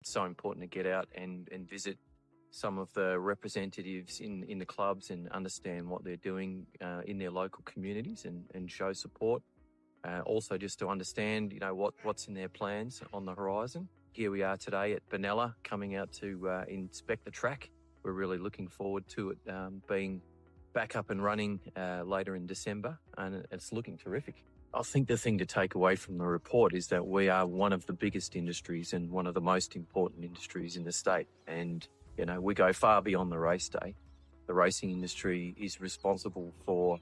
so important to get out and visit some of the representatives in the clubs and understand what they're doing in their local communities and show support. Also just to understand, what's in their plans on the horizon. Here we are today at Benalla, coming out to inspect the track. We're really looking forward to it being back up and running later in December, and it's looking terrific. I think the thing to take away from the report is that we are one of the biggest industries and one of the most important industries in the state. And, we go far beyond the race day. The racing industry is responsible for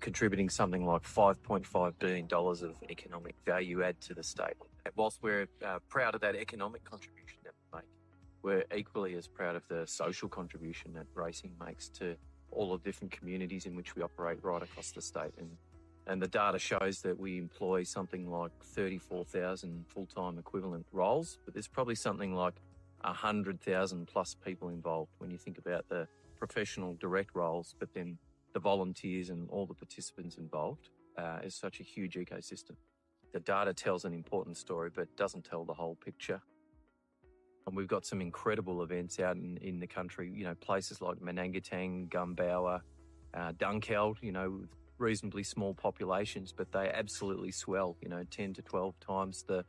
contributing something like $5.5 billion of economic value add to the state. And whilst we're proud of that economic contribution that we make, we're equally as proud of the social contribution that racing makes to all the different communities in which we operate right across the state. And the data shows that we employ something like 34,000 full-time equivalent roles, but there's probably something like 100,000 plus people involved when you think about the professional direct roles, but then the volunteers and all the participants involved is such a huge ecosystem. The data tells an important story, but doesn't tell the whole picture. And we've got some incredible events out in the country, places like Manangatang, Gumbower, Dunkeld, with reasonably small populations, but they absolutely swell, 10 to 12 times the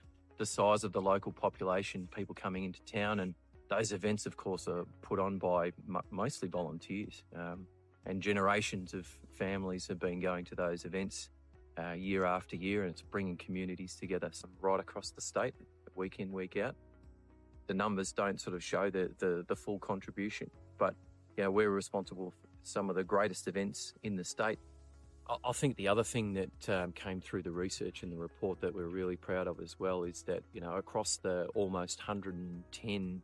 size of the local population, people coming into town. And those events, of course, are put on by mostly volunteers. And generations of families have been going to those events year after year, and it's bringing communities together right across the state, week in, week out. The numbers don't sort of show the full contribution, but we're responsible for some of the greatest events in the state. I think the other thing that came through the research in the report that we're really proud of as well is that, across the almost 110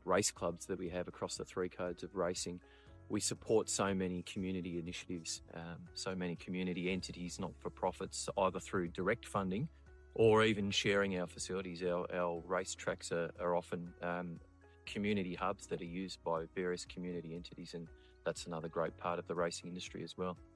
race clubs that we have across the three codes of racing, we support so many community initiatives, so many community entities, not-for-profits, either through direct funding or even sharing our facilities. Our race tracks are often community hubs that are used by various community entities, and that's another great part of the racing industry as well.